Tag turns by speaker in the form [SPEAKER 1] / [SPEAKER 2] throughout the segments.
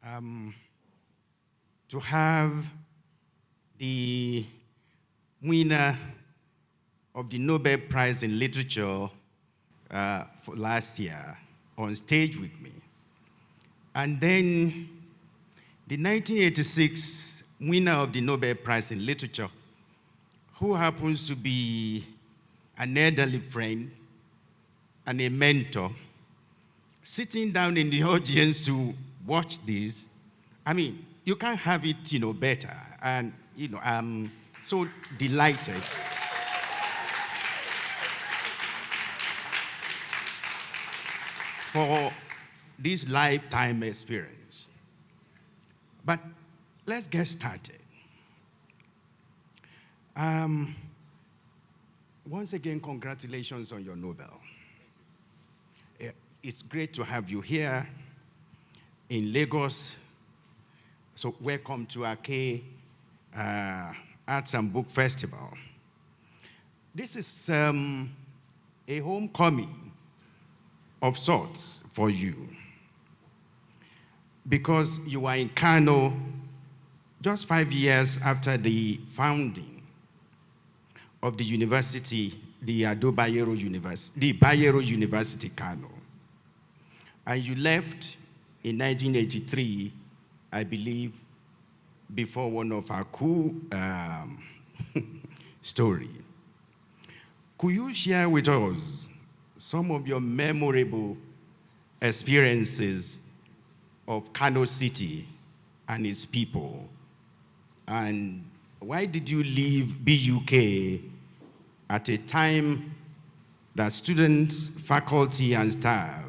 [SPEAKER 1] um, to have the winner of the Nobel Prize in Literature for last year on stage with me. And then the 1986 winner of the Nobel Prize in Literature, who happens to be an elderly friend and a mentor, sitting down in the audience to watch this. I mean, you can't have it, better. And, I'm so delighted. For this lifetime experience. But let's get started. Once again, congratulations on your Nobel. It's great to have you here in Lagos. So welcome to Ake Arts and Book Festival. This is a homecoming of sorts for you, because you are in Kano just 5 years after the founding of the university, the Bayero University Kano. And you left in 1983, I believe, before one of our coup story. Could you share with us some of your memorable experiences of Kano City and its people? And why did you leave BUK at a time that students, faculty, and staff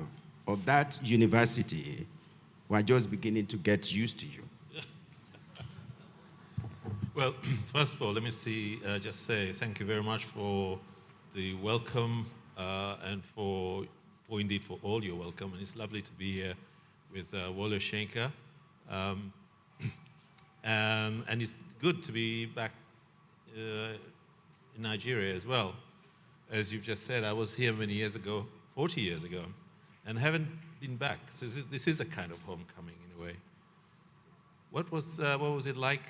[SPEAKER 1] of that university were just beginning to get used to you?
[SPEAKER 2] Well, first of all, let me just say thank you very much for the welcome and for all your welcome. And it's lovely to be here with Wole Shenka. And it's good to be back in Nigeria as well. As you've just said, I was here many years ago, 40 years ago, and haven't been back. So this is a kind of homecoming in a way. What was it like?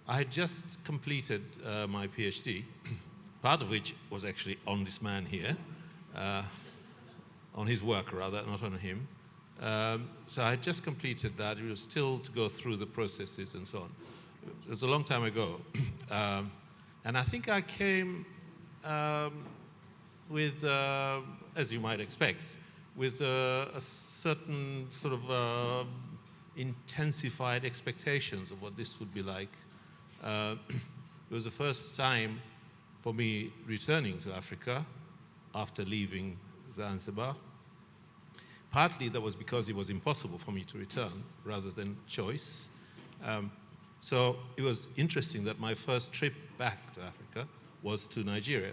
[SPEAKER 2] I had just completed my PhD, part of which was actually on this man here, on his work rather, not on him. So I had just completed that. It was still to go through the processes and so on. It was a long time ago. And I think I came with, as you might expect, with a certain sort of intensified expectations of what this would be like. It was the first time for me returning to Africa after leaving Zanzibar. Partly that was because it was impossible for me to return rather than choice. So it was interesting that my first trip back to Africa was to Nigeria.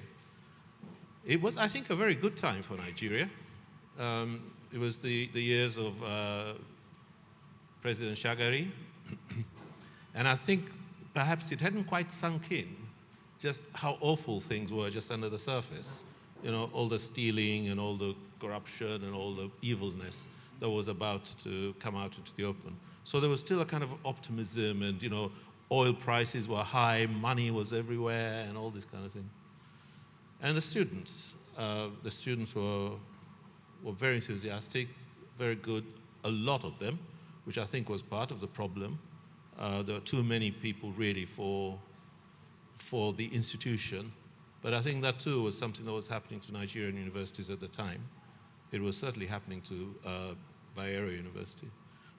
[SPEAKER 2] It was, I think, a very good time for Nigeria. It was the years of President Shagari. And I think perhaps it hadn't quite sunk in just how awful things were just under the surface. All the stealing and all the corruption and all the evilness that was about to come out into the open. So there was still a kind of optimism, and oil prices were high, money was everywhere, and all this kind of thing. And the students were very enthusiastic, very good, a lot of them, which I think was part of the problem. There were too many people really for the institution. But I think that too was something that was happening to Nigerian universities at the time. It was certainly happening to Bayero University.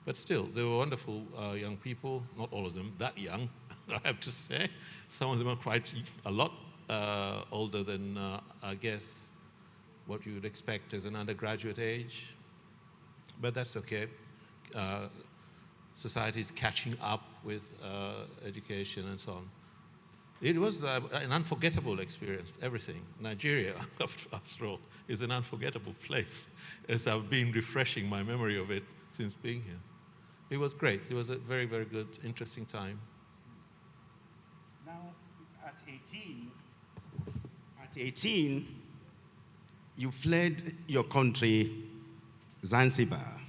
[SPEAKER 2] But still, they were wonderful young people, not all of them that young, I have to say. Some of them are quite a lot older than, I guess, what you would expect as an undergraduate age. But that's okay. Society is catching up with education and so on. It was an unforgettable experience, everything. Nigeria, after all, is an unforgettable place, as I've been refreshing my memory of it since being here. It was great. It was a very, very good, interesting time.
[SPEAKER 1] Now, at 18, you fled your country, Zanzibar,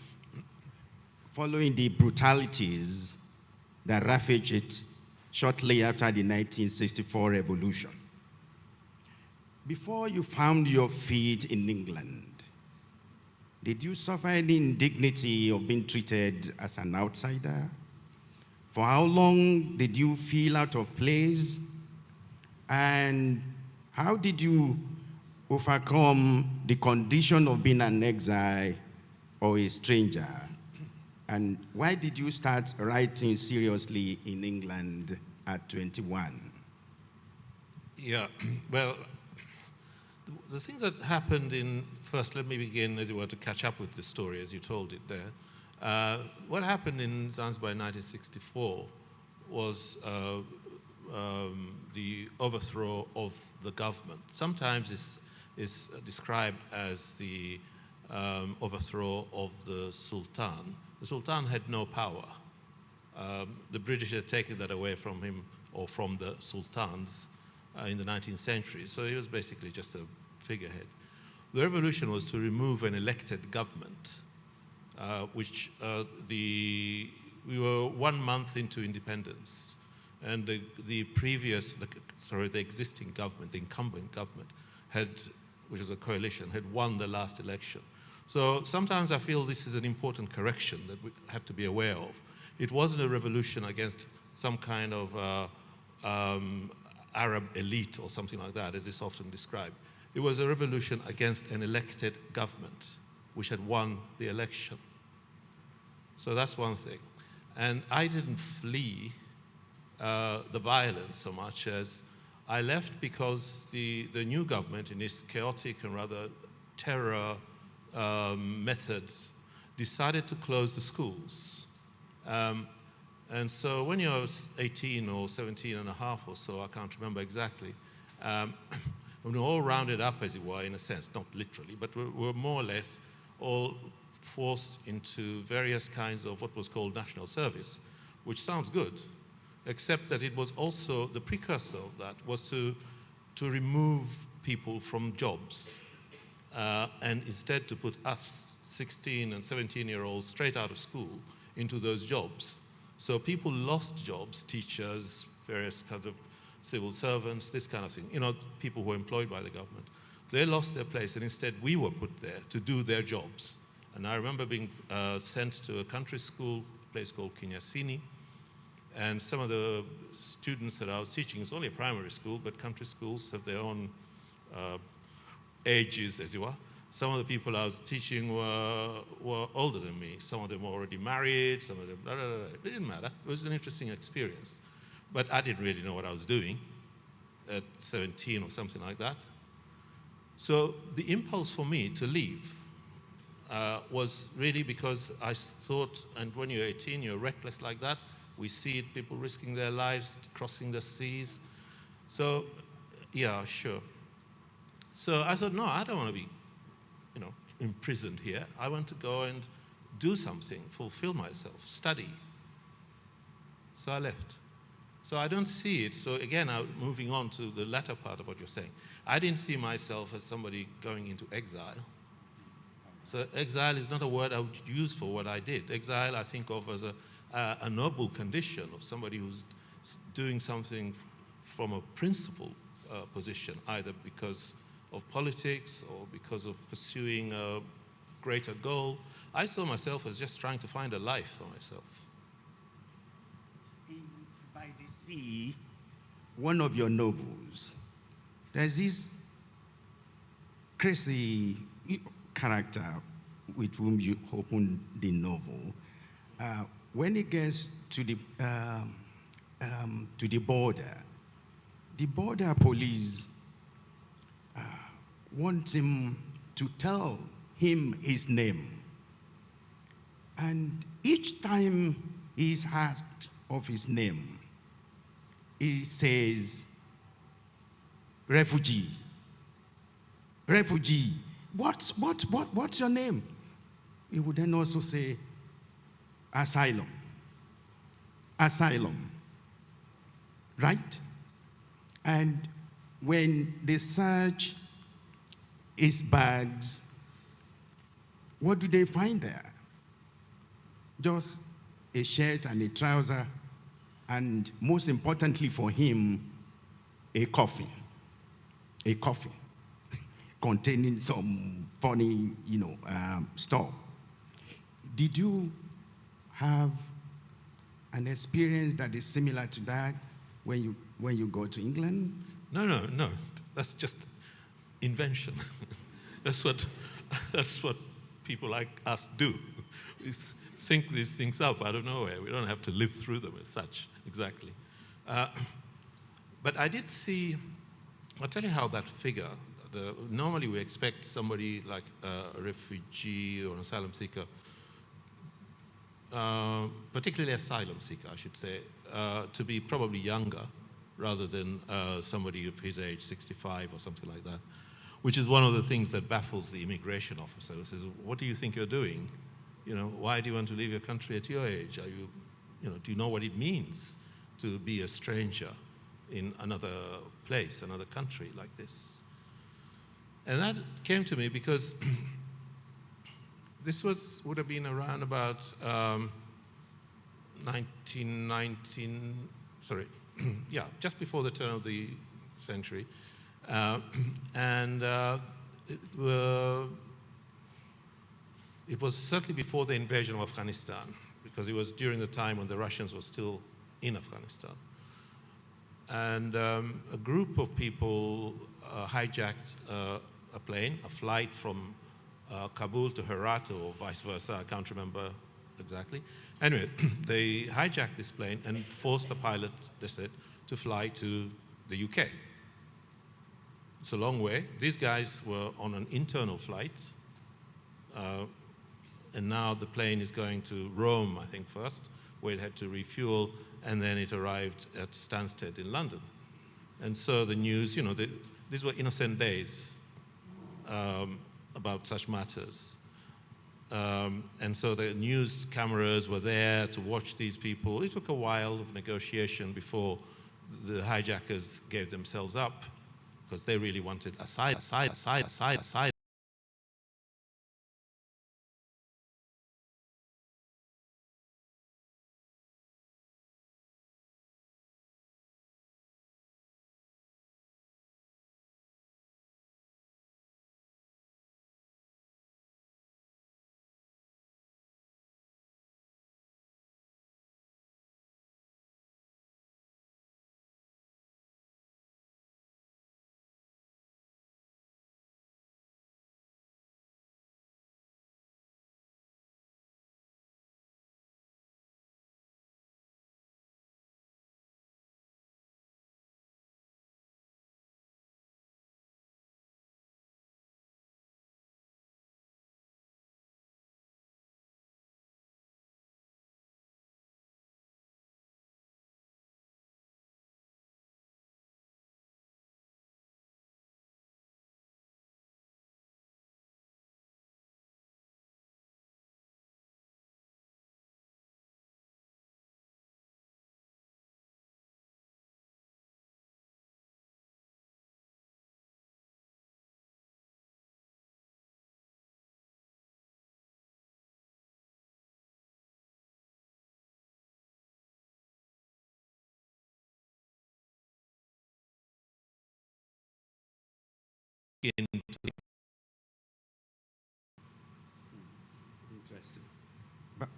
[SPEAKER 1] following the brutalities that ravaged it shortly after the 1964 revolution. Before you found your feet in England, did you suffer any indignity of being treated as an outsider? For how long did you feel out of place? And how did you overcome the condition of being an exile or a stranger? And why did you start writing seriously in England at 21?
[SPEAKER 2] Yeah, well, the things that happened first, let me begin, as it were, to catch up with the story as you told it there. What happened in Zanzibar in 1964 was the overthrow of the government. Sometimes it's described as the overthrow of the Sultan. The Sultan had no power. The British had taken that away from him, or from the sultans, in the 19th century. So he was basically just a figurehead. The revolution was to remove an elected government, we were 1 month into independence, and the existing government, the incumbent government, which was a coalition, had won the last election. So sometimes I feel this is an important correction that we have to be aware of. It wasn't a revolution against some kind of Arab elite or something like that, as is often described. It was a revolution against an elected government which had won the election. So that's one thing. And I didn't flee the violence so much as I left because the new government, in its chaotic and rather terror methods, decided to close the schools. And so when you're 18 or 17 and a half or so, I can't remember exactly, we were all rounded up, as it were, in a sense, not literally, but we were more or less all forced into various kinds of what was called national service, which sounds good, except that it was also, the precursor of that was to remove people from jobs, and instead to put us 16 and 17-year-olds straight out of school into those jobs. So people lost jobs, teachers, various kinds of civil servants, this kind of thing, people who were employed by the government. They lost their place, and instead we were put there to do their jobs. And I remember being sent to a country school, a place called Kinyasini, and some of the students that I was teaching, it's only a primary school, but country schools have their own ages, as it were. Some of the people I was teaching were older than me. Some of them were already married, some of them, blah, blah, blah. It didn't matter. It was an interesting experience. But I didn't really know what I was doing at 17 or something like that. So the impulse for me to leave was really because I thought, and when you're 18, you're reckless like that. We see it, people risking their lives, crossing the seas. So, yeah, sure. So I thought, no, I don't want to be, imprisoned here. I want to go and do something, fulfill myself, study. So I left. So I don't see it. So again, moving on to the latter part of what you're saying, I didn't see myself as somebody going into exile. So exile is not a word I would use for what I did. Exile I think of as a noble condition of somebody who's doing something from a principled position, either because of politics or because of pursuing a greater goal. I saw myself as just trying to find a life for myself.
[SPEAKER 1] By the Sea, one of your novels, there's this crazy character with whom you open the novel. When it gets to the border police want him to tell him his name. And each time he's asked of his name, he says, refugee, refugee. What's your name? He would then also say, asylum, asylum, right? And when they search his bags, what do they find there? just a shirt and a trouser, and most importantly for him, a coffin containing some funny, stuff. Did you have an experience that is similar to that when you go to England?
[SPEAKER 2] No. That's just invention. that's what people like us do. We think these things up out of nowhere. We don't have to live through them as such, exactly. But I did see, I'll tell you how that figure, normally we expect somebody like a refugee or an asylum seeker, particularly asylum seeker, I should say, to be probably younger rather than somebody of his age, 65 or something like that, which is one of the things that baffles the immigration officer, who says, what do you think you're doing? Why do you want to leave your country at your age? Are you, do you know what it means to be a stranger in another place, another country like this? And that came to me because this would have been around about 1919, sorry, yeah, just before the turn of the century. It was certainly before the invasion of Afghanistan, because it was during the time when the Russians were still in Afghanistan. And a group of people hijacked a plane, a flight from Kabul to Herat or vice versa, I can't remember exactly. Anyway, they hijacked this plane and forced the pilot, they said, to fly to the UK. It's a long way. These guys were on an internal flight, and now the plane is going to Rome, I think, first, where it had to refuel, and then it arrived at Stansted in London. And so the news, these were innocent days about such matters. And so the news cameras were there to watch these people. It took a while of negotiation before the hijackers gave themselves up, because they really wanted asylum.
[SPEAKER 1] Interesting. But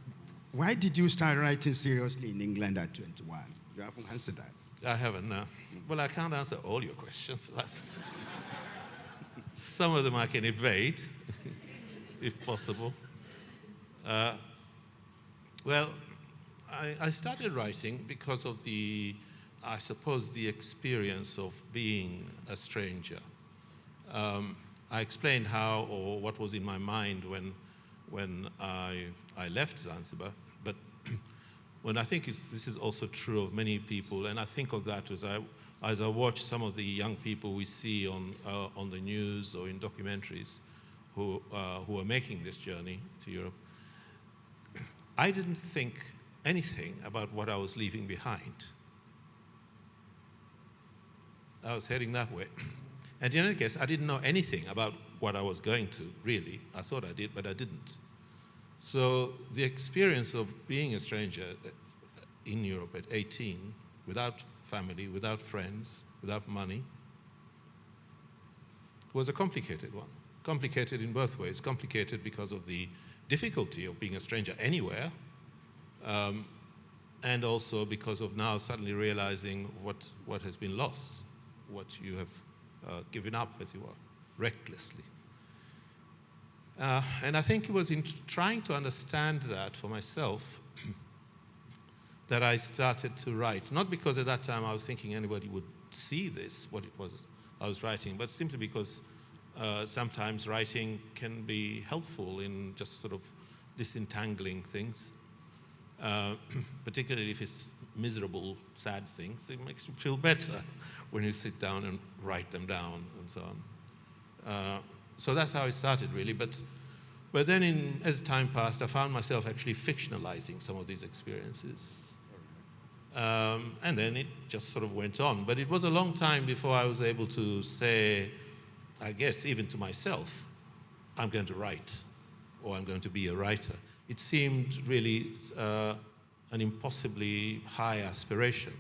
[SPEAKER 1] why did you start writing seriously in England at 21? You haven't answered that.
[SPEAKER 2] I haven't, no. Well, I can't answer all your questions. Some of them I can evade, if possible. Well, I started writing because of I suppose, the experience of being a stranger. I explained how or what was in my mind when I left Zanzibar, but when I think this is also true of many people, and I think of that as I watch some of the young people we see on the news or in documentaries who are making this journey to Europe. I didn't think anything about what I was leaving behind. I was heading that way. And in any case, I didn't know anything about what I was going to, really. I thought I did, but I didn't. So the experience of being a stranger in Europe at 18, without family, without friends, without money, was a complicated one. Complicated in both ways. Complicated because of the difficulty of being a stranger anywhere, and also because of now suddenly realizing what has been lost, what you have given up, as you were, recklessly. And I think it was in trying to understand that for myself that I started to write. Not because at that time I was thinking anybody would see this, what it was I was writing, but simply because sometimes writing can be helpful in just sort of disentangling things, particularly if it's miserable, sad things. It makes you feel better when you sit down and write them down and so on. So that's how it started, really. But then as time passed, I found myself actually fictionalizing some of these experiences. And then it just sort of went on. But it was a long time before I was able to say, I guess, even to myself, I'm going to write, or I'm going to be a writer. It seemed really an impossibly high aspiration.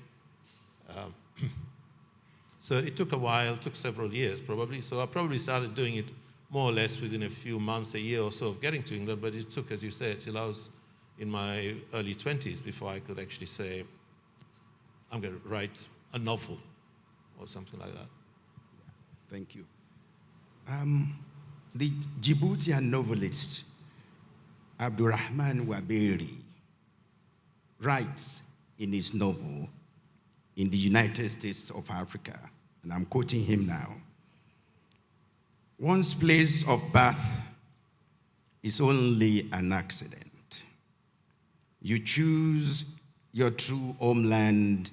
[SPEAKER 2] So it took a while, took several years probably. So I probably started doing it more or less within a few months, a year or so of getting to England, but it took, as you said, till I was in my early 20s before I could actually say, I'm going to write a novel or something like that.
[SPEAKER 1] Thank you. The Djiboutian novelist Abdurrahman Waberi writes in his novel, In the United States of Africa, and I'm quoting him now, one's place of birth is only an accident. You choose your true homeland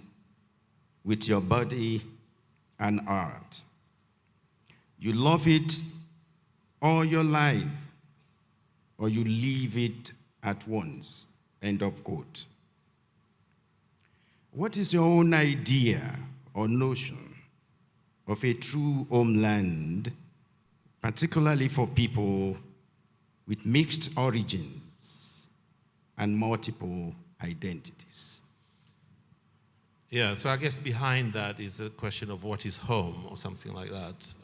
[SPEAKER 1] with your body and art. You love it all your life, or you leave it at once. End of quote. What is your own idea or notion of a true homeland, particularly for people with mixed origins and multiple identities?
[SPEAKER 2] Yeah, so I guess behind that is a question of what is home or something like that,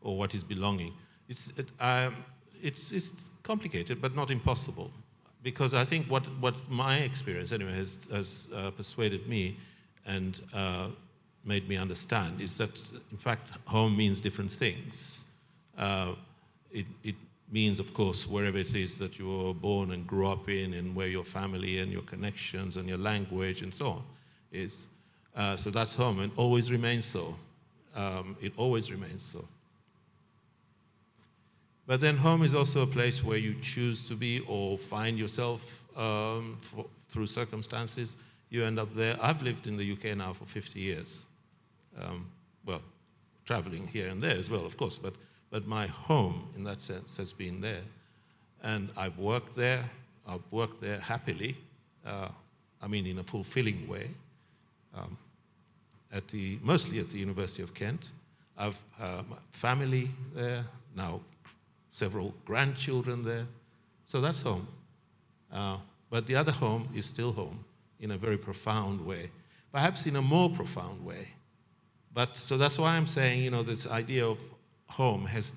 [SPEAKER 2] or what is belonging. It's complicated, but not impossible, because I think what my experience anyway has persuaded me and made me understand is that, in fact, home means different things. It means, of course, wherever it is that you were born and grew up in, and where your family and your connections and your language and so on is. So that's home, and always remains so. It always remains so. But then home is also a place where you choose to be or find yourself through circumstances. You end up there. I've lived in the UK now for 50 years. Well, traveling here and there as well, of course, but my home, in that sense, has been there. And I've worked there. I've worked there happily, I mean in a fulfilling way, mostly at the University of Kent. I've family there, now several grandchildren there. So that's home. But the other home is still home in a very profound way, perhaps in a more profound way. But so that's why I'm saying, this idea of home has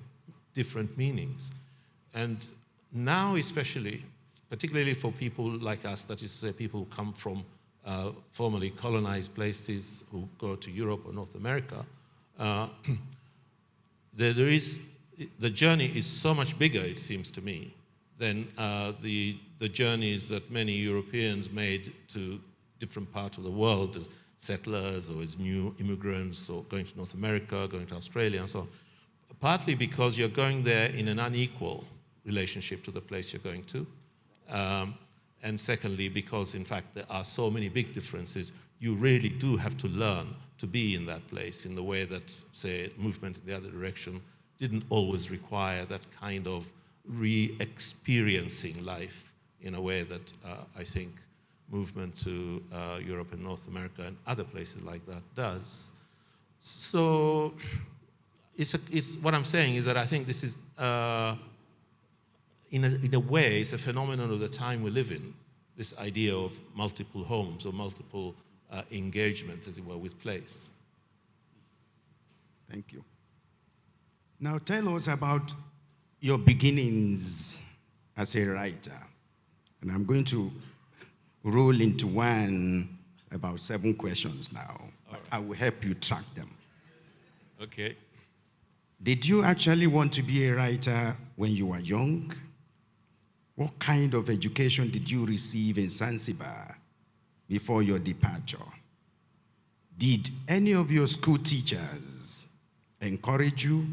[SPEAKER 2] different meanings. And now especially, particularly for people like us, that is to say people who come from formerly colonized places who go to Europe or North America, the journey is so much bigger, it seems to me, than the journeys that many Europeans made to different parts of the world as settlers or as new immigrants, or going to North America, going to Australia and so on. Partly because you're going there in an unequal relationship to the place you're going to. And secondly, because in fact there are so many big differences, you really do have to learn to be in that place in the way that, say, movement in the other direction didn't always require that kind of re-experiencing life in a way that I think movement to Europe and North America and other places like that does. So what I'm saying is that I think this is, in a way, it's a phenomenon of the time we live in, this idea of multiple homes or multiple engagements, as it were, with place.
[SPEAKER 1] Thank you. Now tell us about your beginnings as a writer. And I'm going to roll into one, about 7 questions now. Right. I will help you track them.
[SPEAKER 2] Okay.
[SPEAKER 1] Did you actually want to be a writer when you were young? What kind of education did you receive in Zanzibar before your departure? Did any of your school teachers encourage you?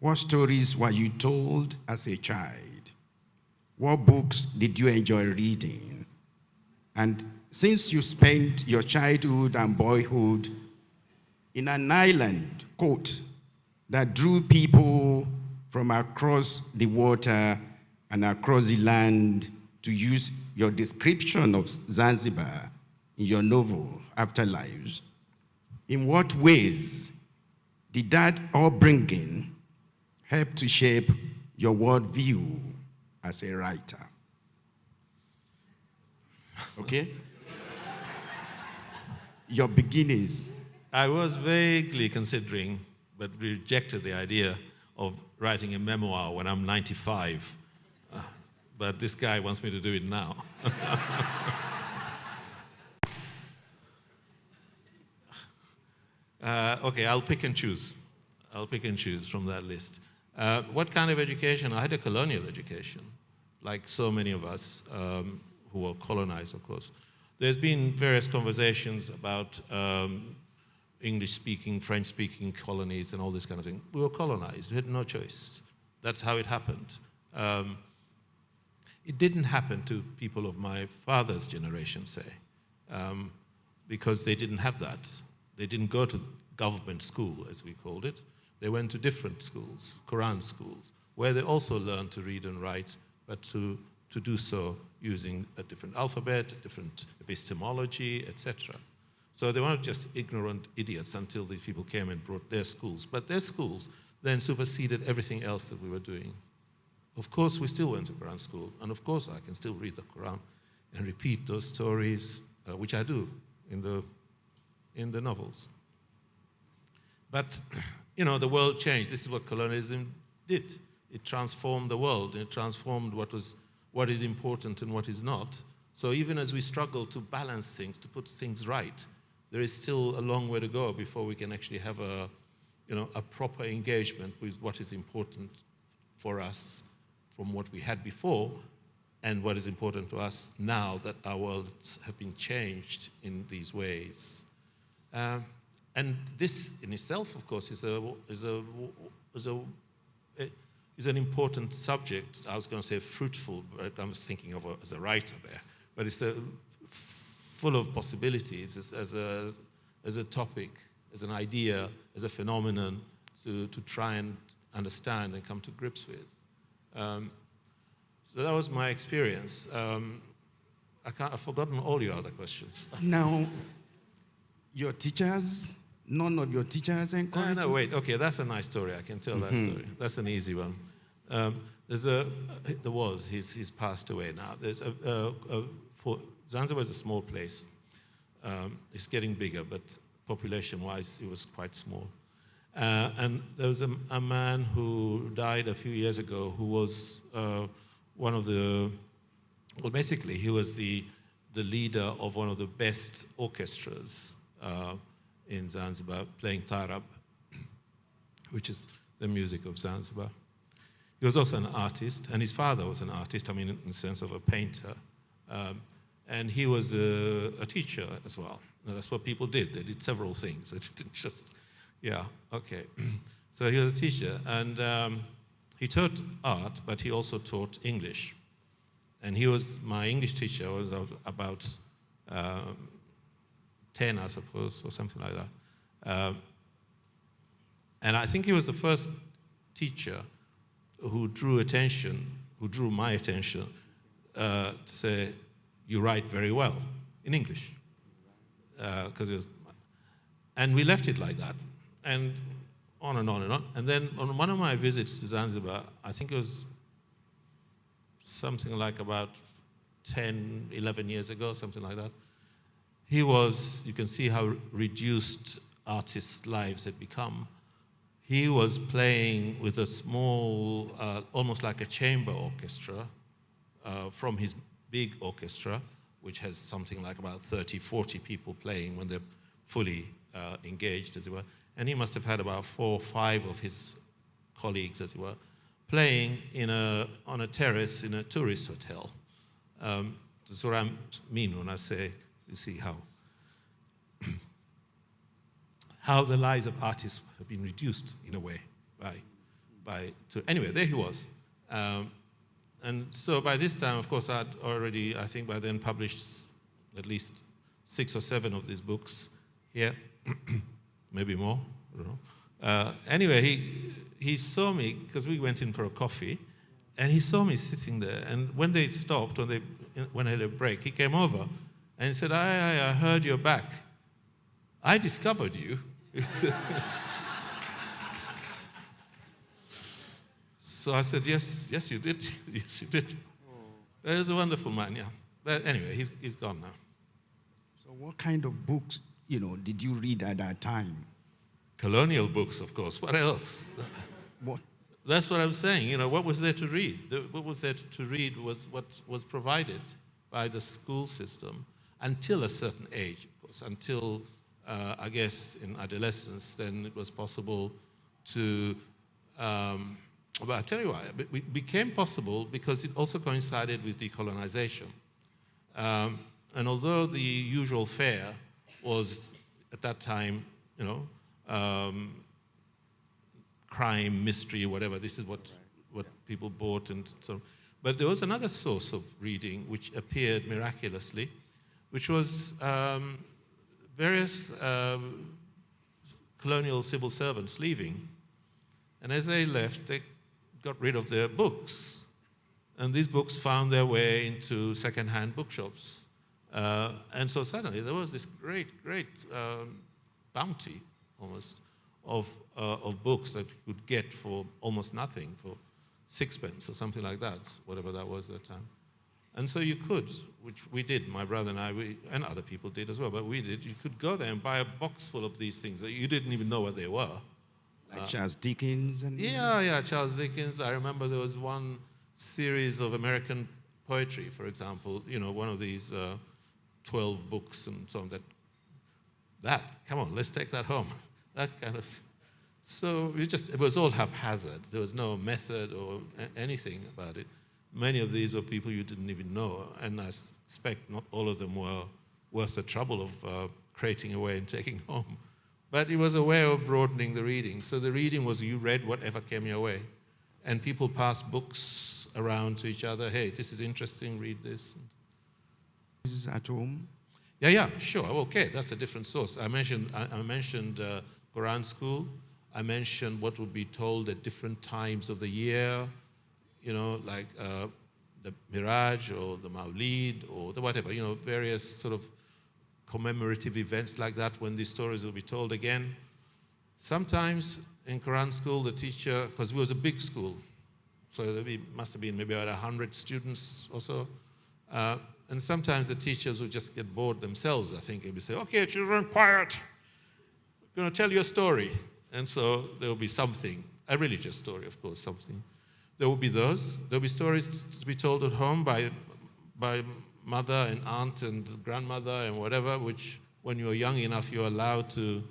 [SPEAKER 1] What stories were you told as a child? What books did you enjoy reading? And since you spent your childhood and boyhood in an island, quote, that drew people from across the water and across the land, to use your description of Zanzibar in your novel, Afterlives, in what ways did that upbringing help to shape your worldview as a writer? Okay? Your beginnings.
[SPEAKER 2] I was vaguely considering, but rejected the idea of writing a memoir when I'm 95. But this guy wants me to do it now. Okay, I'll pick and choose. I'll pick and choose from that list. What kind of education? I had a colonial education, like so many of us who were colonized, of course. There's been various conversations about English-speaking, French-speaking colonies and all this kind of thing. We were colonized. We had no choice. That's how it happened. It didn't happen to people of my father's generation, say, because they didn't have that. They didn't go to government school, as we called it. They went to different schools, Quran schools, where they also learned to read and write, but to do so using a different alphabet, different epistemology, etc. So they weren't just ignorant idiots until these people came and brought their schools. But their schools then superseded everything else that we were doing. Of course, we still went to Quran school, and of course, I can still read the Quran and repeat those stories, which I do in the novels. But, you know, the world changed. This is what colonialism did. It transformed the world, and it transformed what is important and what is not. So even as we struggle to balance things, to put things right, there is still a long way to go before we can actually have a proper engagement with what is important for us from what we had before and what is important to us now that our worlds have been changed in these ways. And this in itself, of course, is an important subject. I was going to say fruitful, but I was thinking of as a writer there. But it's full of possibilities as a topic, as an idea, as a phenomenon to try and understand and come to grips with. So that was my experience. I've forgotten all your other questions.
[SPEAKER 1] Now, your teachers, none of your teachers encouraged you?
[SPEAKER 2] No, wait. Okay, that's a nice story. I can tell that story. That's an easy one. He's passed away now. Zanzibar is a small place. It's getting bigger, but population-wise, it was quite small. And there was a man who died a few years ago who was one of the, well, basically, he was the leader of one of the best orchestras in Zanzibar, playing Tarab, which is the music of Zanzibar. He was also an artist, and his father was an artist, I mean, in the sense of a painter. And he was a teacher as well. Now, that's what people did. They did several things. They didn't just, yeah, okay. So he was a teacher, and he taught art, but he also taught English. And he was, my English teacher was about 10, I suppose, or something like that. And I think he was the first teacher who drew my attention to say, you write very well in English. And we left it like that, and on and on and on. And then on one of my visits to Zanzibar, I think it was something like about 10, 11 years ago, something like that. He was, you can see how reduced artists' lives had become. He was playing with a small, almost like a chamber orchestra from his big orchestra, which has something like about 30, 40 people playing when they're fully engaged, as it were. And he must have had about 4 or 5 of his colleagues, as it were, playing on a terrace in a tourist hotel. That's what I mean when I say, you see how the lives of artists have been reduced in a way anyway, there he was. And so by this time, of course, I'd already, I think by then, published at least 6 or 7 of these books here, maybe more, I don't know. Anyway, he saw me, because we went in for a coffee, and he saw me sitting there. And when they stopped, when I had a break, he came over, and he said, I heard you're back. I discovered you. So I said, yes, you did. Yes, you did. He was a wonderful man, yeah. But anyway, he's gone now.
[SPEAKER 1] So what kind of books, did you read at that time?
[SPEAKER 2] Colonial books, of course. What else?
[SPEAKER 1] What?
[SPEAKER 2] That's what I'm saying. What was there to read? What was there to read was what was provided by the school system until a certain age, of course, until, I guess, in adolescence, then it was possible to... but I'll tell you why. It became possible because it also coincided with decolonization. And although the usual fare was, at that time, crime, mystery, whatever, this is what people bought and so on. But there was another source of reading which appeared miraculously, which was various colonial civil servants leaving. And as they left, they got rid of their books. And these books found their way into second-hand bookshops. And so suddenly there was this great bounty, almost, of books that you could get for almost nothing, for 6pence or something like that, whatever that was at the time. And so you could, which we did, my brother and I, and other people did as well, but we did, you could go there and buy a box full of these things that you didn't even know what they were.
[SPEAKER 1] Like Charles Dickens?
[SPEAKER 2] Yeah, Charles Dickens. I remember there was one series of American poetry, for example, one of these 12 books and so on, come on, let's take that home. That kind of, so it was all haphazard. There was no method or anything about it. Many of these were people you didn't even know, and I suspect not all of them were worth the trouble of creating away and taking home. But it was a way of broadening the reading. So the reading was you read whatever came your way. And people passed books around to each other. Hey, this is interesting, read this.
[SPEAKER 1] This is at home?
[SPEAKER 2] Yeah, sure. Okay, that's a different source. I mentioned Quran school. I mentioned what would be told at different times of the year, like the Miraj or the Mawlid or the whatever, various sort of commemorative events like that when these stories will be told again. Sometimes in Quran school, the teacher, because it was a big school, so there must have been maybe about 100 students or so, and sometimes the teachers would just get bored themselves, I think, and would say, okay, children, quiet. I'm going to tell you a story. And so there will be something, a religious story, of course, something. There will be those. There will be stories to be told at home by mother and aunt and grandmother and whatever, which when you're young enough, you're allowed to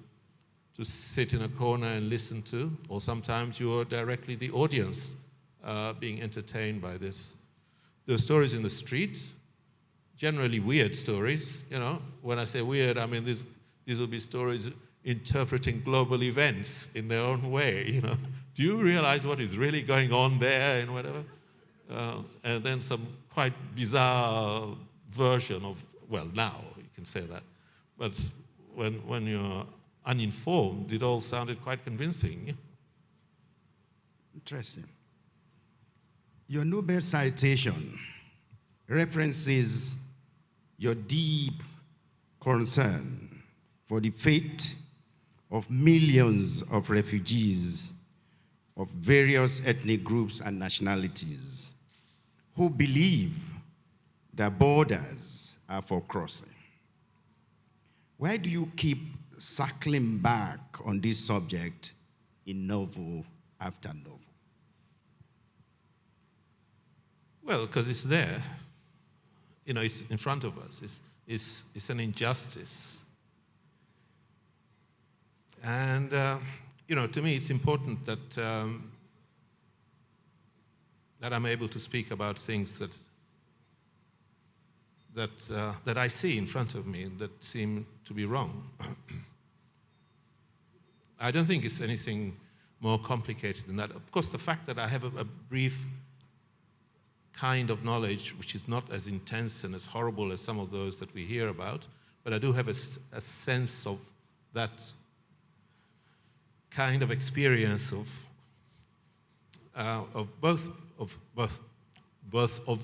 [SPEAKER 2] sit in a corner and listen to, or sometimes you're directly the audience being entertained by this. There are stories in the street, generally weird stories. When I say weird, I mean these will be stories interpreting global events in their own way. Do you realize what is really going on there and whatever? And then some quite bizarre version of, well, now you can say that. But when you're uninformed, it all sounded quite convincing.
[SPEAKER 1] Interesting. Your Nobel citation references your deep concern for the fate of millions of refugees of various ethnic groups and nationalities who believe that borders are for crossing. Why do you keep circling back on this subject in novel after novel?
[SPEAKER 2] Well, because it's there. You know, it's in front of us. It's an injustice. And, you know, to me, it's important that, that I'm able to speak about things that I see in front of me that seem to be wrong. I don't think it's anything more complicated than that. Of course, the fact that I have a brief kind of knowledge, which is not as intense and as horrible as some of those that we hear about, but I do have a sense of that kind of experience of both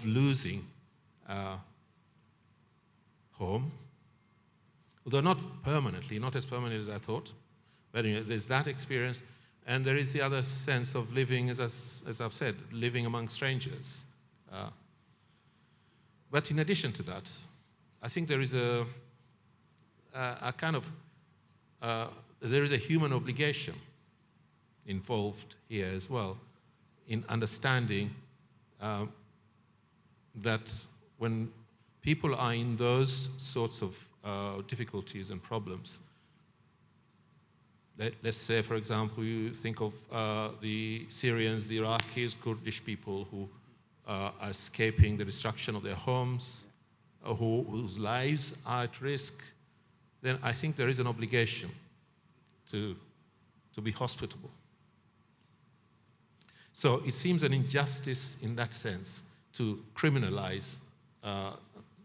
[SPEAKER 2] losing home, although not permanently, not as permanent as I thought, but you know, there's that experience, and there is the other sense of living, as I've said, living among strangers. But in addition to that, I think there is a kind of, there is a human obligation involved here as well in understanding that when people are in those sorts of difficulties and problems, let's say, for example, you think of the Syrians, the Iraqis, Kurdish people who are escaping the destruction of their homes, whose lives are at risk, then I think there is an obligation to be hospitable. So it seems an injustice in that sense to criminalize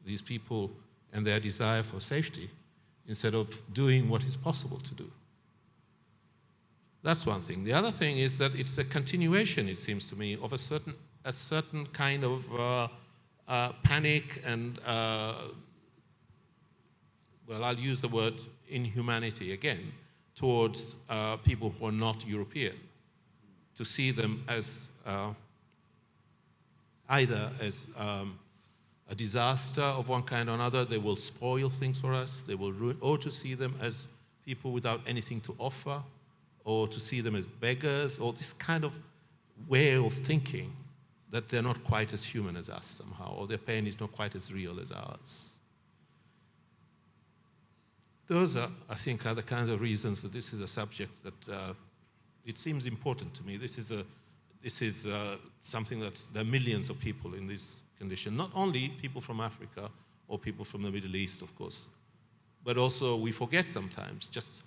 [SPEAKER 2] these people and their desire for safety instead of doing what is possible to do. That's one thing. The other thing is that it's a continuation, it seems to me, of a certain kind of panic and, well, I'll use the word inhumanity again, towards people who are not European, to see them as either as a disaster of one kind or another, they will spoil things for us, they will ruin, or to see them as people without anything to offer, or to see them as beggars, or this kind of way of thinking that they're not quite as human as us somehow, or their pain is not quite as real as ours. Those are, I think, are the kinds of reasons that this is a subject that it seems important to me. This is something that there are millions of people in this condition, not only people from Africa or people from the Middle East, of course, but also we forget sometimes just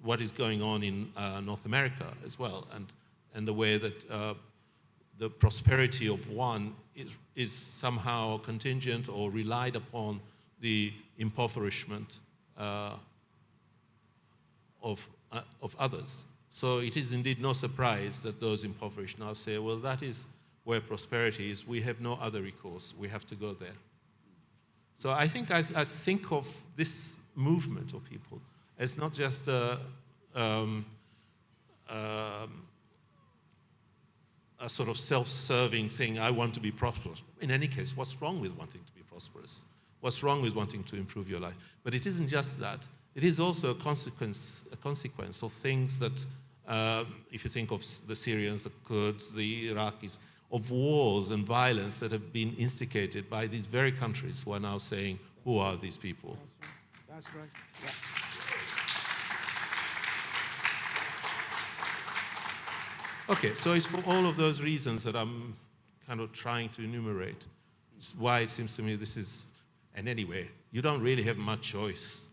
[SPEAKER 2] what is going on in North America as well, and the way that the prosperity of one is somehow contingent or relied upon the impoverishment of others. So it is indeed no surprise that those impoverished now say, well, that is where prosperity is. We have no other recourse. We have to go there. So I think I think of this movement of people as not just a sort of self-serving thing, I want to be prosperous. In any case, what's wrong with wanting to be prosperous? What's wrong with wanting to improve your life? But it isn't just that. It is also a consequence of things that, if you think of the Syrians, the Kurds, the Iraqis, of wars and violence that have been instigated by these very countries who are now saying, who are these people?
[SPEAKER 1] That's right. Yeah.
[SPEAKER 2] Okay, so it's for all of those reasons that I'm kind of trying to enumerate. It's why it seems to me this is, and anyway, you don't really have much choice.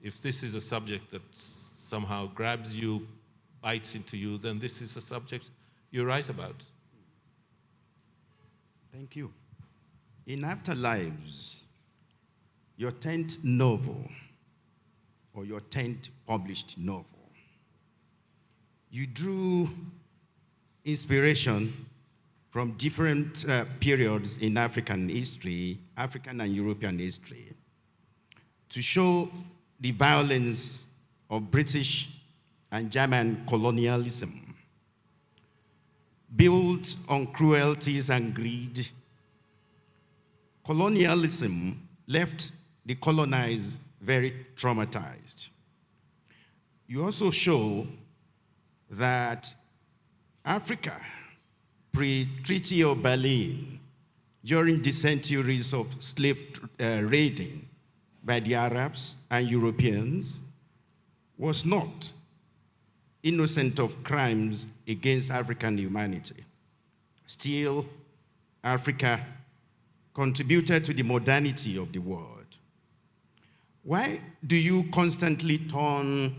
[SPEAKER 2] If this is a subject that somehow grabs you, bites into you, then this is a subject you're right about.
[SPEAKER 1] Thank you. In Afterlives, your 10th novel, or your 10th published novel, you drew inspiration from different periods in African history, African and European history, to show the violence of British and German colonialism, built on cruelties and greed, colonialism left the colonized very traumatized. You also show that Africa, pre-Treaty of Berlin, during the centuries of slave raiding by the Arabs and Europeans, was not innocent of crimes against African humanity. Still, Africa contributed to the modernity of the world. Why do you constantly turn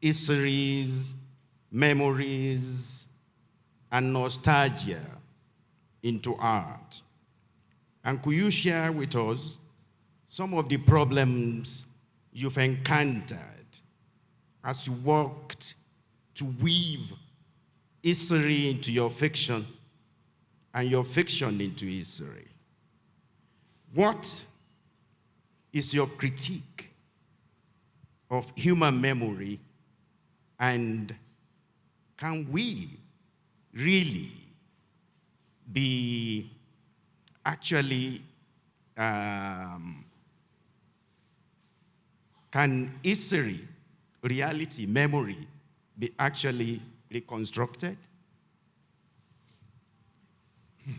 [SPEAKER 1] histories, memories, and nostalgia into art? And could you share with us some of the problems you've encountered as you worked to weave history into your fiction and your fiction into history? What is your critique of human memory, and can we really be actually, can history, reality, memory be actually reconstructed?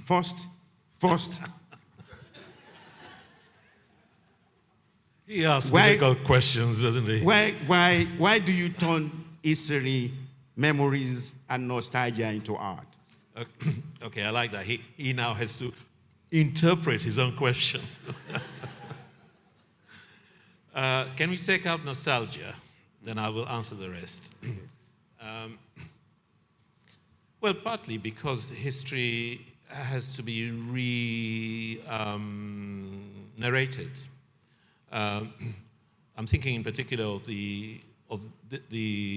[SPEAKER 1] First.
[SPEAKER 2] He asks difficult questions, doesn't he?
[SPEAKER 1] Why do you turn history, memories, and nostalgia into art?
[SPEAKER 2] Okay, I like that. He now has to interpret his own question. Can we take out nostalgia? Then I will answer the rest. Well, partly because history has to be narrated. I'm thinking in particular of the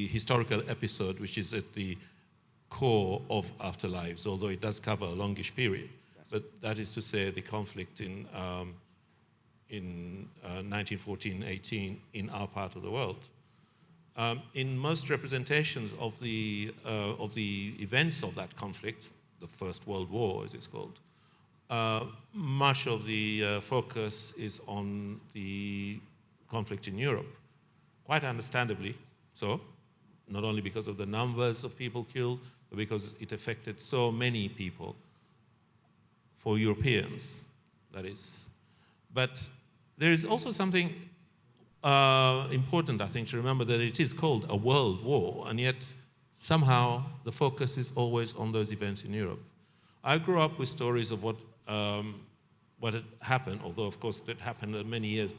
[SPEAKER 2] historical episode, which is at the core of Afterlives, although it does cover a longish period. But that is to say, the conflict in 1914-18 in our part of the world. In most representations of the events of that conflict, the First World War, as it's called, much of the focus is on the conflict in Europe, quite understandably so, not only because of the numbers of people killed, but because it affected so many people, for Europeans, that is. But there is also something important, I think, to remember, that it is called a world war, and yet somehow the focus is always on those events in Europe. I grew up with stories of what had happened, although of course that happened many years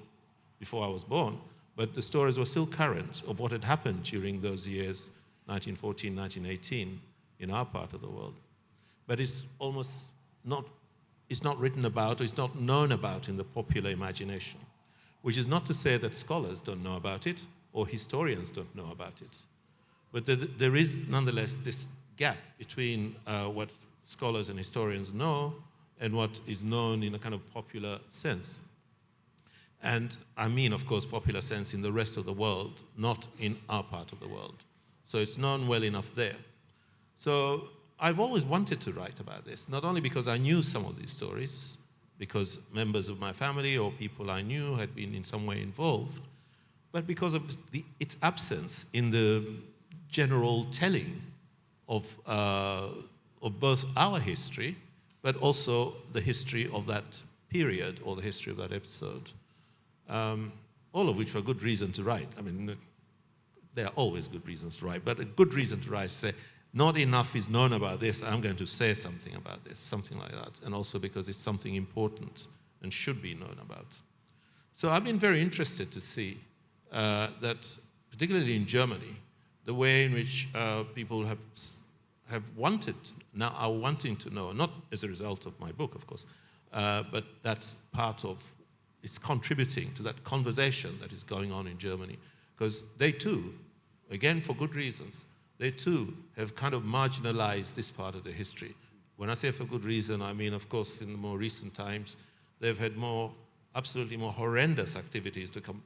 [SPEAKER 2] before I was born, but the stories were still current of what had happened during those years, 1914, 1918, in our part of the world. But it's almost not written about, or it's not known about in the popular imagination, which is not to say that scholars don't know about it, or historians don't know about it. But there is nonetheless this gap between what scholars and historians know and what is known in a kind of popular sense. And I mean, of course, popular sense in the rest of the world, not in our part of the world. So it's known well enough there. So I've always wanted to write about this, not only because I knew some of these stories, because members of my family or people I knew had been in some way involved, but because of its absence in the general telling of both our history, but also the history of that period or the history of that episode. All of which were good reason to write. I mean, there are always good reasons to write, but a good reason to write is say, not enough is known about this, I'm going to say something about this, something like that. And also because it's something important and should be known about. So I've been very interested to see that, particularly in Germany, the way in which people have wanted, now are wanting to know, not as a result of my book, of course, but that's part of, it's contributing to that conversation that is going on in Germany. Because they too, again for good reasons, they too have kind of marginalized this part of the history. When I say for good reason, I mean, of course, in the more recent times, they've had absolutely more horrendous activities to come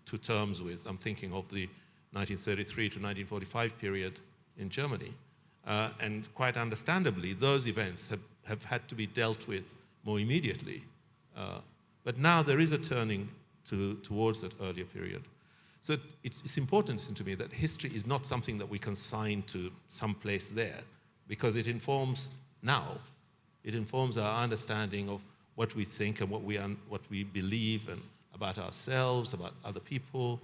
[SPEAKER 2] to terms with. I'm thinking of the 1933 to 1945 period in Germany. And quite understandably, those events have had to be dealt with more immediately But now there is a turning towards that earlier period. So it's important to me that history is not something that we consign to some place there, because it informs now. It informs our understanding of what we think and what we believe and about ourselves, about other people.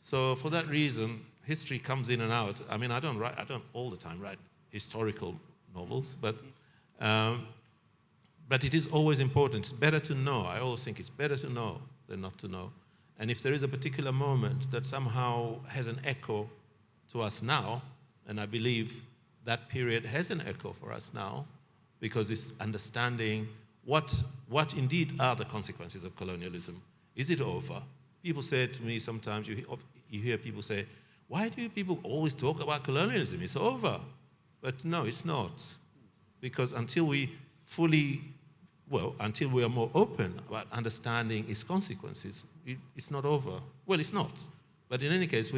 [SPEAKER 2] So for that reason, history comes in and out. I mean, I don't all the time write historical novels, but it is always important. It's better to know. I always think it's better to know than not to know. And if there is a particular moment that somehow has an echo to us now, and I believe that period has an echo for us now, because it's understanding what indeed are the consequences of colonialism. Is it over? People say to me sometimes, you hear people say, why do people always talk about colonialism? It's over. But no, it's not. Because until we are more open about understanding its consequences, it's not over. Well, it's not. But in any case,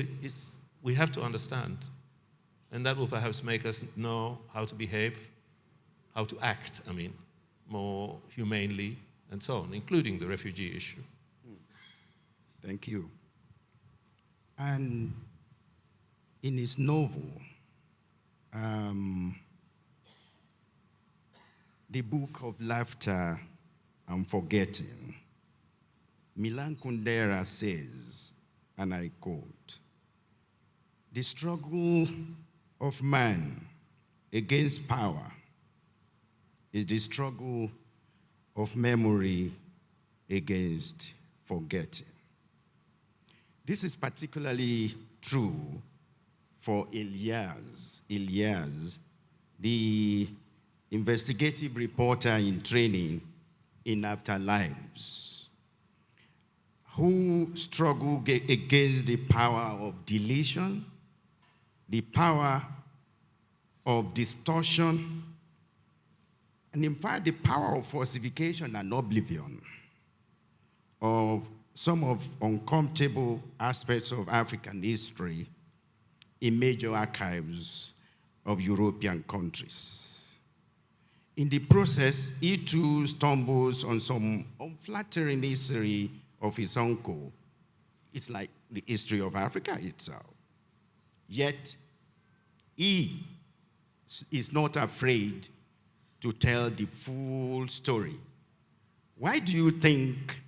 [SPEAKER 2] we have to understand. And that will perhaps make us know how to behave, how to act, more humanely, and so on, including the refugee issue.
[SPEAKER 1] Thank you. And in his novel, The Book of Laughter and Forgetting, Milan Kundera says, and I quote, "The struggle of man against power is the struggle of memory against forgetting." This is particularly true for Ilyas, the investigative reporter in training in Afterlives, who struggle against the power of deletion, the power of distortion, and in fact, the power of falsification and oblivion of some of uncomfortable aspects of African history in major archives of European countries. In the process, he too stumbles on some unflattering history of his uncle. It's like the history of Africa itself. Yet, he is not afraid to tell the full story. Why do you think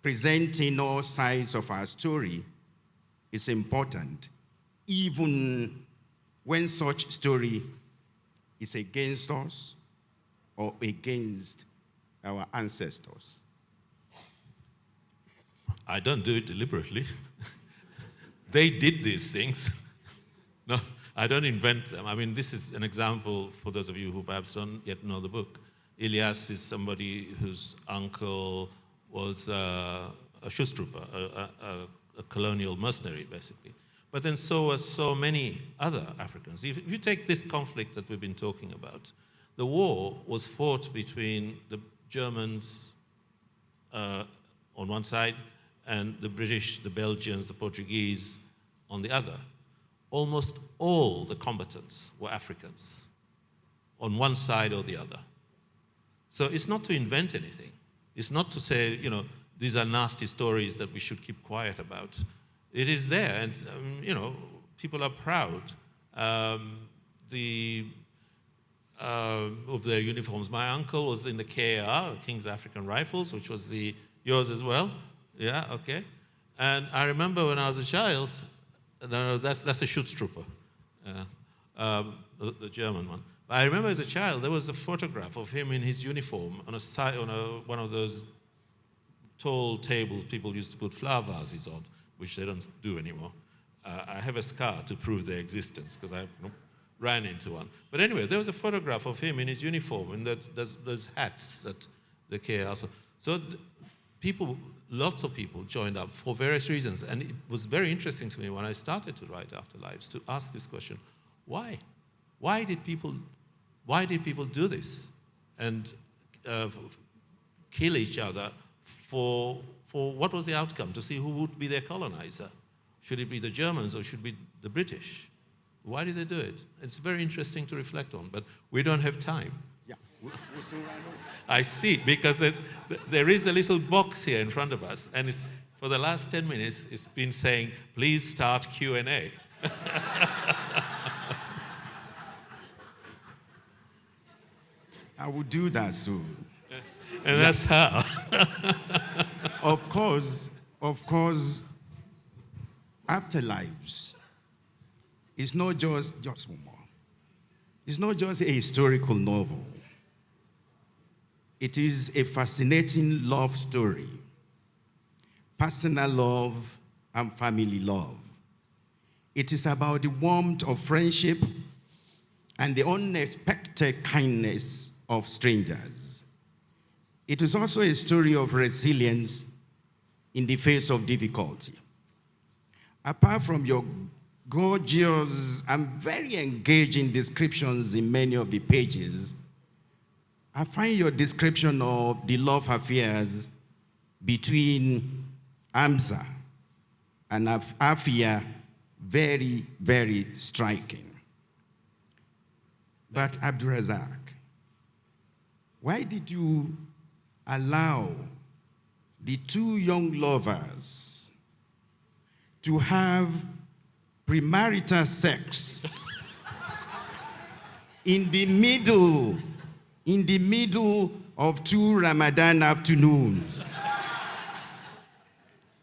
[SPEAKER 1] presenting all sides of our story is important, even when such story is against us or against our ancestors?
[SPEAKER 2] I don't do it deliberately. They did these things. No, I don't invent them. This is an example for those of you who perhaps don't yet know the book. Ilyas is somebody whose uncle was a Schutztruppe, a colonial mercenary, basically. But then so were so many other Africans. If you take this conflict that we've been talking about, the war was fought between the Germans on one side and the British, the Belgians, the Portuguese on the other. Almost all the combatants were Africans on one side or the other. So it's not to invent anything. It's not to say, these are nasty stories that we should keep quiet about. It is there, and people are proud of their uniforms. My uncle was in the KAR, King's African Rifles, which was yours as well. Yeah, okay. And I remember when I was a child, no, that's the Schutztruppe, the German one. But I remember as a child, there was a photograph of him in his uniform on one of those tall tables people used to put flower vases on, which they don't do anymore. I have a scar to prove their existence because I ran into one. But anyway, there was a photograph of him in his uniform and those hats that the KR. So lots of people joined up for various reasons. And it was very interesting to me when I started to write Afterlives to ask this question: why? Why did people do this and kill each other for what was the outcome? To see who would be their colonizer. Should it be the Germans or should it be the British? Why did they do it? It's very interesting to reflect on, but we don't have time.
[SPEAKER 1] Yeah.
[SPEAKER 2] I see, because there is a little box here in front of us, and it's, for the last 10 minutes, it's been saying, please start Q&A.
[SPEAKER 1] I will do that soon.
[SPEAKER 2] And that's how.
[SPEAKER 1] Of course, afterlives is not just one more. It's not just a historical novel. It is a fascinating love story, personal love and family love. It is about the warmth of friendship and the unexpected kindness of strangers. It is also a story of resilience in the face of difficulty. Apart from your gorgeous and very engaging descriptions in many of the pages, I find your description of the love affairs between Amsa and Afia very, very striking. But Abdulrazak, why did you allow the two young lovers to have premarital sex in the middle of two Ramadan afternoons?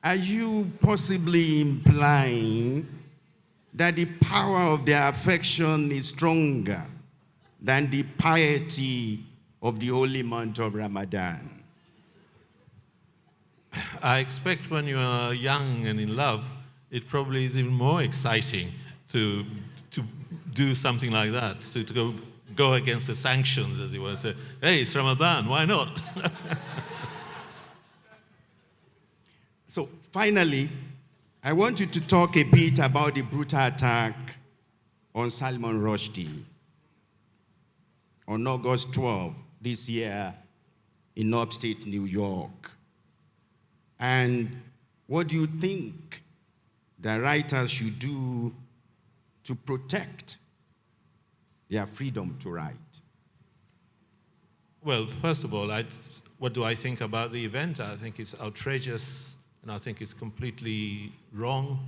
[SPEAKER 1] Are you possibly implying that the power of their affection is stronger than the piety of the holy month of Ramadan?
[SPEAKER 2] I expect when you are young and in love, it probably is even more exciting to do something like that, to go against the sanctions, as it were, say, hey, it's Ramadan, why not?
[SPEAKER 1] So finally, I want you to talk a bit about the brutal attack on Salman Rushdie on August 12 this year in upstate New York. And what do you think the writers should do to protect their freedom to write?
[SPEAKER 2] Well, first of all, what do I think about the event? I think it's outrageous, and I think it's completely wrong.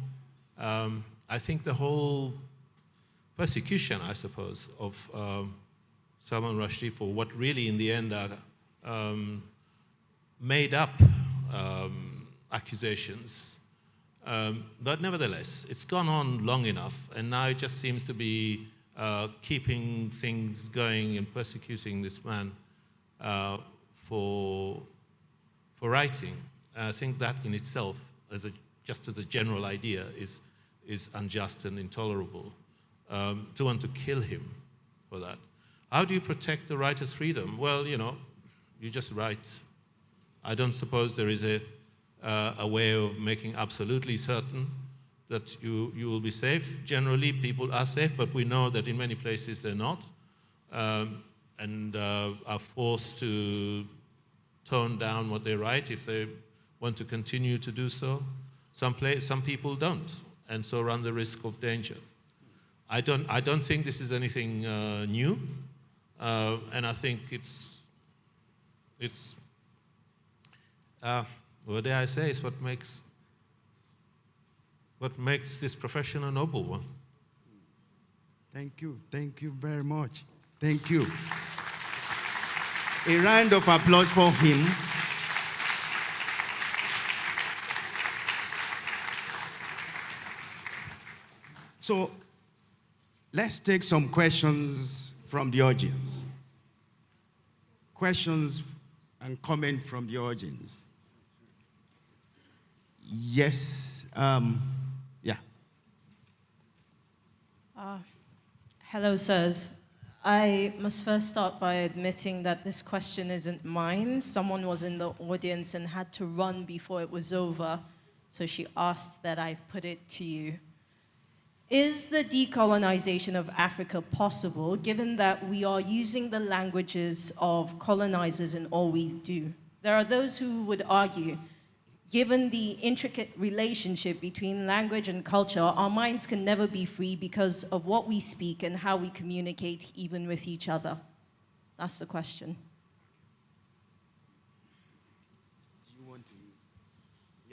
[SPEAKER 2] I think the whole persecution, I suppose, of Salman Rushdie for what really in the end are made up accusations. But nevertheless, it's gone on long enough, and now it just seems to be keeping things going and persecuting this man for writing. I think that in itself, just as a general idea, is unjust and intolerable. To want to kill him for that. How do you protect the writer's freedom? Well, you know, you just write. I don't suppose there is a way of making absolutely certain that you will be safe. Generally, people are safe, but we know that in many places they're not, and are forced to tone down what they write if they want to continue to do so. Some people don't, and so run the risk of danger. I don't think this is anything new, and I think it's what dare I say, is what makes this profession a noble one.
[SPEAKER 1] Thank you very much. Thank you. A round of applause for him. So let's take some questions from the audience. Questions and comment from the audience. Yes, yeah.
[SPEAKER 3] Hello, sirs. I must first start by admitting that this question isn't mine. Someone was in the audience and had to run before it was over, so she asked that I put it to you. Is the decolonization of Africa possible, given that we are using the languages of colonizers in all we do? There are those who would argue, given the intricate relationship between language and culture, our minds can never be free because of what we speak and how we communicate even with each other. That's the question.
[SPEAKER 1] Do you want to?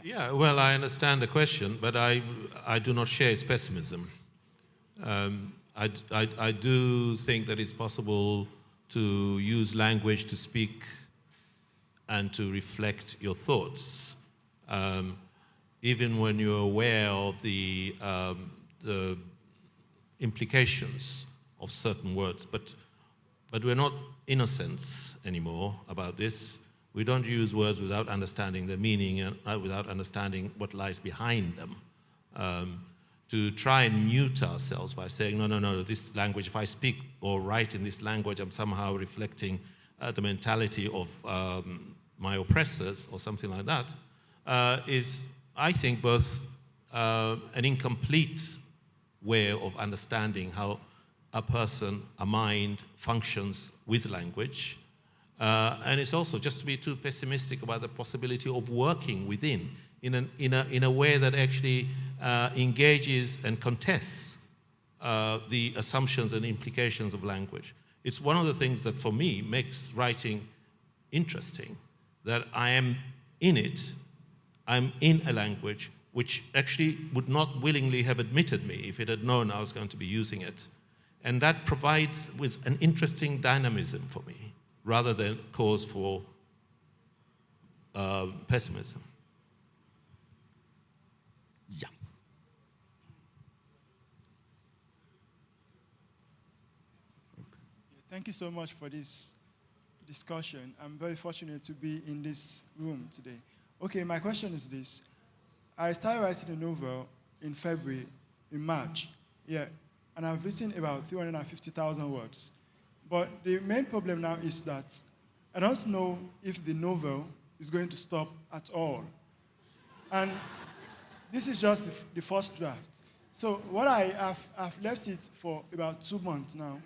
[SPEAKER 2] Yeah, well, I understand the question, but I do not share its pessimism. I do think that it's possible to use language to speak and to reflect your thoughts, even when you're aware of the implications of certain words. But we're not innocents anymore about this. We don't use words without understanding the meaning and without understanding what lies behind them. To try and mute ourselves by saying, no, this language, if I speak or write in this language, I'm somehow reflecting the mentality of my oppressors or something like that, is, I think, both an incomplete way of understanding how a person, a mind, functions with language. And it's also just to be too pessimistic about the possibility of working within in a way that actually engages and contests the assumptions and implications of language. It's one of the things that, for me, makes writing interesting, that I am in it, I'm in a language which actually would not willingly have admitted me if it had known I was going to be using it. And that provides with an interesting dynamism for me, rather than cause for pessimism.
[SPEAKER 1] Yeah.
[SPEAKER 4] Thank you so much for this discussion. I'm very fortunate to be in this room today. Okay, my question is this. I started writing a novel in March, and I've written about 350,000 words. But the main problem now is that I don't know if the novel is going to stop at all. And this is just the first draft. So what I've left it for about 2 months now.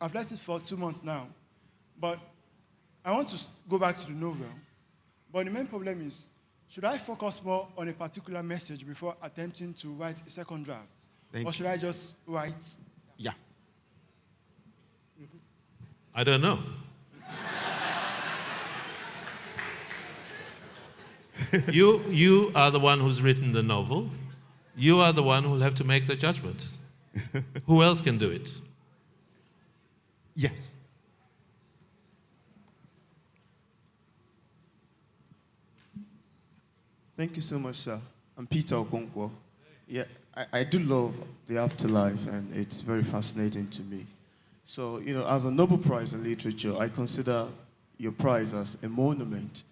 [SPEAKER 4] I've left it for 2 months now. But I want to go back to the novel. But the main problem is, should I focus more on a particular message before attempting to write a second draft? Or should I just write?
[SPEAKER 1] Yeah.
[SPEAKER 2] I don't know. You are the one who's written the novel. You are the one who will have to make the judgment. Who else can do it?
[SPEAKER 1] Yes.
[SPEAKER 5] Thank you so much, sir. I'm Peter Okonkwo. Yeah, I do love the afterlife, and it's very fascinating to me. So, as a Nobel Prize in Literature, I consider your prize as a monument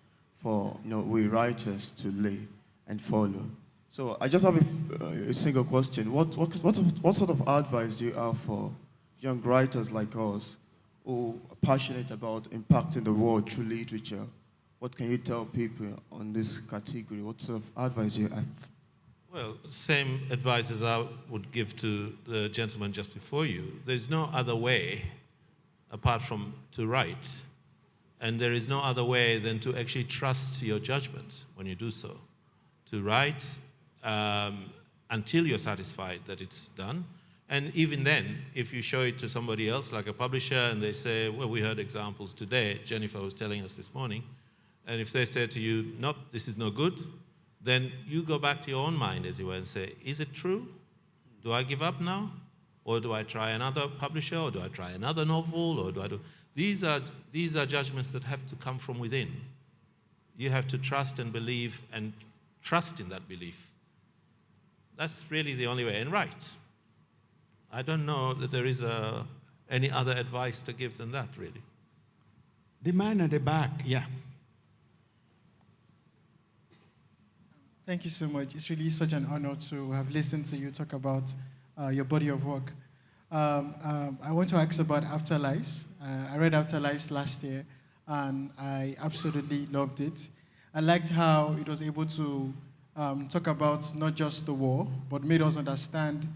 [SPEAKER 5] for, we writers to lay and follow. So I just have a single question. What sort of advice do you have for young writers like us who are passionate about impacting the world through literature? What can you tell people on this category? What sort of advice do you have?
[SPEAKER 2] Well, same advice as I would give to the gentleman just before you. There's no other way apart from to write. And there is no other way than to actually trust your judgment when you do so. To write until you're satisfied that it's done. And even then, if you show it to somebody else, like a publisher, and they say, well, we heard examples today, Jennifer was telling us this morning, and if they say to you, nope, this is no good, then you go back to your own mind, as it were, and say, is it true? Do I give up now? Or do I try another publisher? Or do I try another novel? Or do I do... These are judgments that have to come from within. You have to trust and believe and trust in that belief. That's really the only way. And write. I don't know that there is any other advice to give than that, really.
[SPEAKER 1] The man at the back, yeah.
[SPEAKER 6] Thank you so much. It's really such an honor to have listened to you talk about your body of work. I want to ask about Afterlives. I read Afterlives last year, and I absolutely loved it. I liked how it was able to talk about not just the war, but made us understand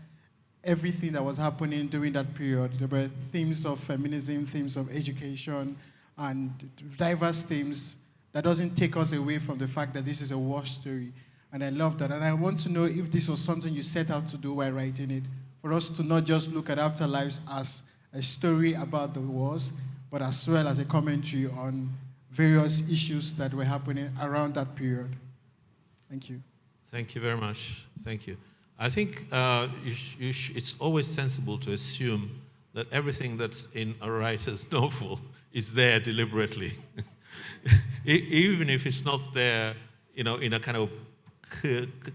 [SPEAKER 6] everything that was happening during that period. There were themes of feminism, themes of education, and diverse themes that doesn't take us away from the fact that this is a war story. And I love that. And I want to know if this was something you set out to do while writing it, for us to not just look at Afterlives as a story about the wars, but as well as a commentary on various issues that were happening around that period. Thank you.
[SPEAKER 2] Thank you very much. Thank you. I think it's always sensible to assume that everything that's in a writer's novel is there deliberately. Even if it's not there, in a kind of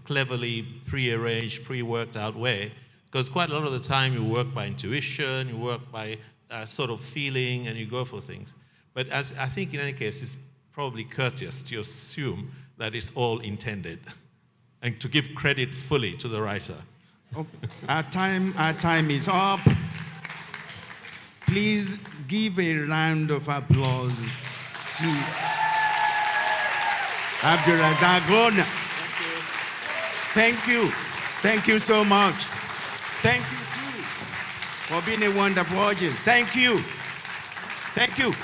[SPEAKER 2] cleverly pre-arranged, pre-worked out way, because quite a lot of the time you work by intuition, you work by sort of feeling, and you go for things. But I think in any case, it's probably courteous to assume that it's all intended and to give credit fully to the writer.
[SPEAKER 1] Okay. Our time is up. Please give a round of applause to Abdulrazak Gona. Thank you. Thank you so much. Thank you too for being a wonderful audience. Thank you. Thank you.